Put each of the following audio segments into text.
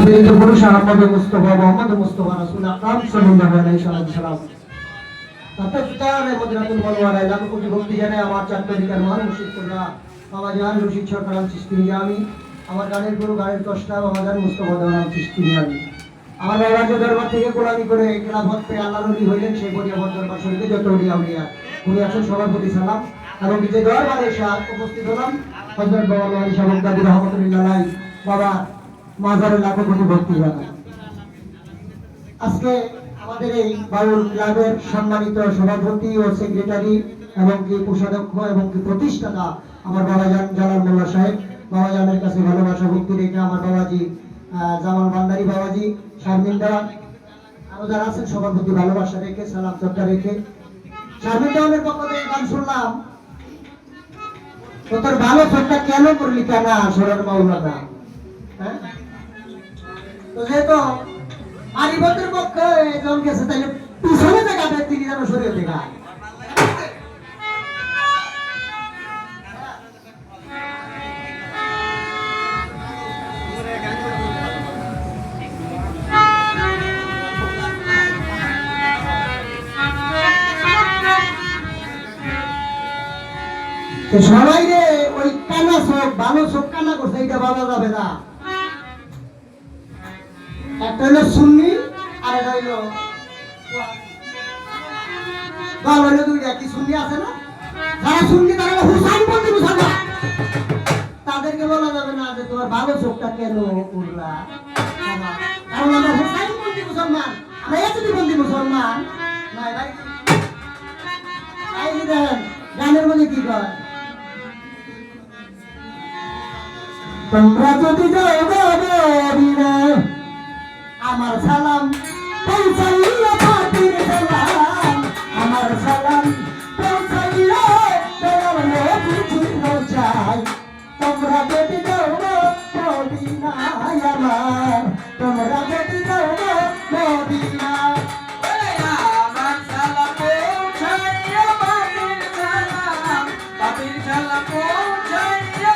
প্রেরিত পুরুষ আহমদ মুস্তফা মোহাম্মদ মুস্তফা রাসূল আকরাম সাল্লাল্লাহু আলাইহি সাল্লাম তাতে পিতারে মদিনাতুল মুনাওয়ারা লাখ কোটি ভক্তি জানাই আমার চার তরিকার মহান মুর্শিদ কুল্লা বাবা জান রশিদ সরকার চিশতি আমি আমার গানের গুরু গানের কষ্টা বাবা জান মুস্তফা দাওয়ান চিশতি আমি আমার বাবা যে দরবার থেকে গোলামি করে খেলাফত পেয়ে আল্লাহর ওলি হইলেন সেই বড়িয়াবর দরবার শরীফে যত ওলিয়া উলিয়া উনি আছেন সবার প্রতি সালাম এবং যে দরবারে এসে উপস্থিত হলাম হযরত বাবা আলী সাহেব দাদি রহমাতুল্লাহ আলাইহি বাবা মাজারে লাখো কোটি ভক্তি জানাই আজকে আমাদের এই বাউল ক্লাবের সম্মানিত সভাপতি ও সেক্রেটারি এবং কি কোষাধ্যক্ষ এবং কি প্রতিষ্ঠাতা আমার বাবা জান জালাল মোল্লা সাহেব বাবা জানের কাছে ভালোবাসা ভক্তি রেখে আমার বাবাজি জামাল ভান্ডারী বাবাজি শারমিন দেওয়া আরো যারা আছেন সবার প্রতি ভালোবাসা রেখে সালাম শ্রদ্ধা রেখে শারমিন দেওয়ানের পক্ষ থেকে গান শুনলাম তো তোর ভালো চোখটা কেন করলি কেন সরার মাওলানা হ্যাঁ তো যেহেতু আরিবতের পক্ষে জন গেছে তাহলে পিছনে জায়গাটা তিনি যেন সরিয়ে দেখা সবাই রে ওই কানা চোখ ভালো চোখ কানা করছে এটা বলা যাবে না একটা হলো সুন্নি আর এটা হইলো দল হইলো দুইটা কি সুন্নি আছে না যারা সুন্নি তারা হুসাইনপন্থী মুসলমান তাদেরকে বলা যাবে না যে তোমার ভালো চোখটা কেন উড়লা কারণ আমরা হুসাইনপন্থী মুসলমান আমরা এসিপন্থী মুসলমান নাই ভাই এই দেখেন গানের মধ্যে কি কয় তোমরা যদি যাও মদিনা আমার সালাম পৌঁছাইয়া পাতির সালাম আমার সালাম পৌঁছাইয়া বেরোলে কিছু চাই তোমরা যদি যাও মদিনা আমার তোমরা যদি যাও মদিনা আমার সালাম পৌঁছাইয়া পাতির সালাম পৌঁছাইয়া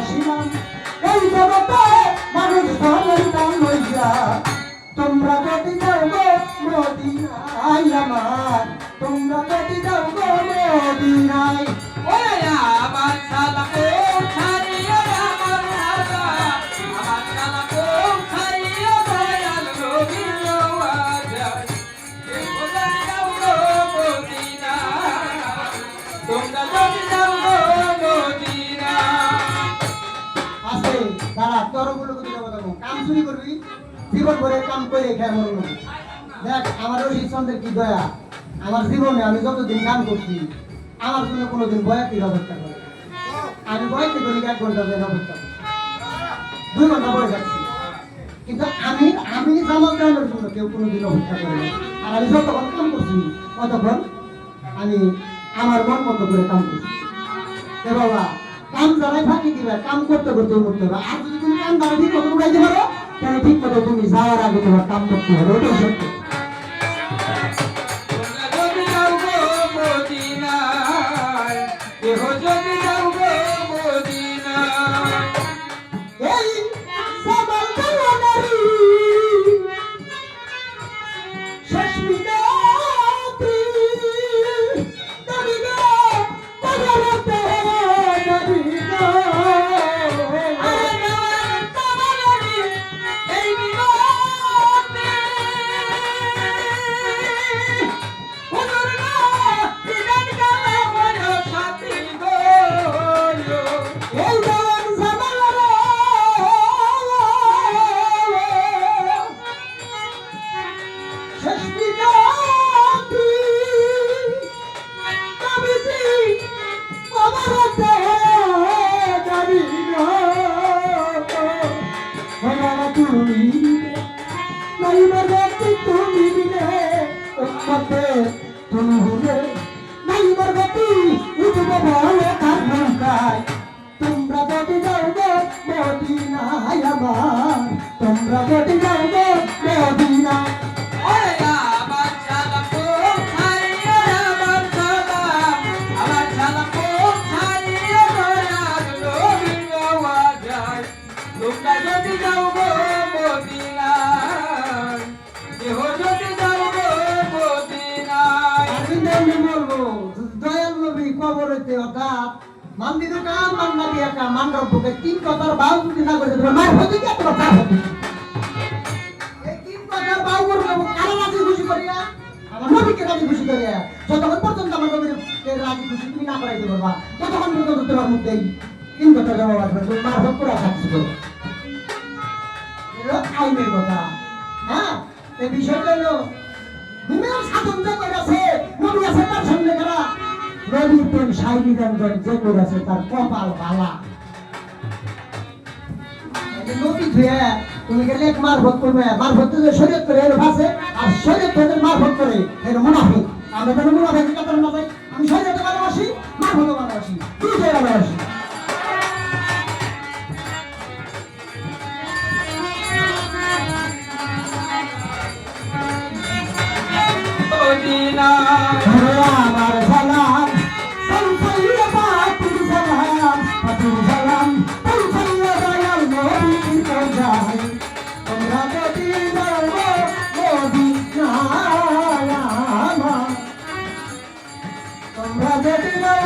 আসিলাম এই জগতে মানুষ ধনের দাম লইয়া তোমরা যদি যাও গো মদিনায় আমার তোমরা যদি যাও গো মদিনায় ওরে আমার সালাম ছাড়িয়ে আমার রাজা আমার সালাম ছাড়িয়ে দয়াল নবীর নওয়াজ তোমরা যাও গো মদিনা তোমরা যদি যাও গো মদিনা আছে তারা তরগুলো করে দেবো কাম চুরি করবি জীবন ভরে কাম করে খায় মরণ দেখ আমার রশিদ চন্দ্রের কি দয়া আমার জীবনে আমি যতদিন কাম করছি আমার জন্য কোনোদিন বয়াতির অপেক্ষা করে আমি বয়াতি করি 1 ঘন্টা ধরে অপেক্ষা করছি 2 ঘন্টা বয়ে যাচ্ছি কিন্তু আমি জামাল গ্রামের জন্য কেউ কোনোদিন অপেক্ষা করে না আর আমি যতক্ষণ কাম করছি ততক্ষণ আমি আমার মন মতো করে কাম করছি এ বাবা কাম যারাই ফাঁকি দিবে কাম করতে করতে মরতে হবে আর যদি তুমি কাম দ্বারা ঠিক মতো উড়াইতে পারো তাহলে ঠিক মতো তুমি যাওয়ার আগে তোমার কাম করতে হবে ওটাই সত্য তোমরা যদি যাও গো মদিনায় কেহ যদি যাও গো মদিনায় এই সবাই কালারি শেষ মিনাতি দরিগা পাগলতে দরিগা আরে নওয়াজ তাবারি এই বিমাতে হুজুর না বিদান কালে বড় সাথী গো এই জান জামালারে শেষ মিনাতি কবিজি আমারতে দরিগা বাবা তুমি নাই মরগতি তুমি বিনে উম্মতে তুমি বিনে নাই মরগতি উঠবে ভালো কারণকায় তোমরা যদি যাও গো মদিনায় আমার তোমরা যদি যাও গো মদিনায় ওরে আমার সালাম ছাড়িয়ে আমার সালাম ছাড়িয়ে দয়াল নবীর নওয়াজ তোমরা যদি যাও গো মদিনায় কেহ যদি যাও গো মদিনায় আমি বলবো দয়াল নবী কবরেতে অর্থাৎ মন্দির কাম মান্না দিয়া কাম মান্ডবকে 3 কথার বাউ যদি না করে দেবে মার হতে কি তোমার কাজ হবে এই 3 কথার বাউ করবে কারা রাজি খুশি করিয়া আমার নবীকে রাজি খুশি করিয়া যতক্ষণ পর্যন্ত আমার নবীকে রাজি খুশি তুমি না করাইতে পারবা ততক্ষণ পর্যন্ত তোমার মুখে 3 কথা জবাব আসবে তুমি মার হতে পুরা থাকছো এলো আইনের কথা হ্যাঁ এই বিষয়টা হলো দুনিয়ার সাধন যে করেছে নবী আছে তার সামনে করা নবীর প্রেম সাইনি রঞ্জন যে করেছে তার কপাল ভালা নবী ধুয়ে তুমি গেলে এক মারফত করবে মারফত যে শরীয়ত করে এর ভাষে আর শরীয়ত থেকে মারফত করে এর মুনাফিক আমরা তো মুনাফিক কথা না ভাই আমি শরীয়তে ভালোবাসি মারফত ভালোবাসি দুইটাই ভালোবাসি মদিনায় আমার সালাম সালাইয়া পাতুর সালাম পাতুর সালাম সালাইয়া দয়াল নবীর পৌঁছাই তোমরা যদি যাও মদিনায় আমার তোমরা যদি যাও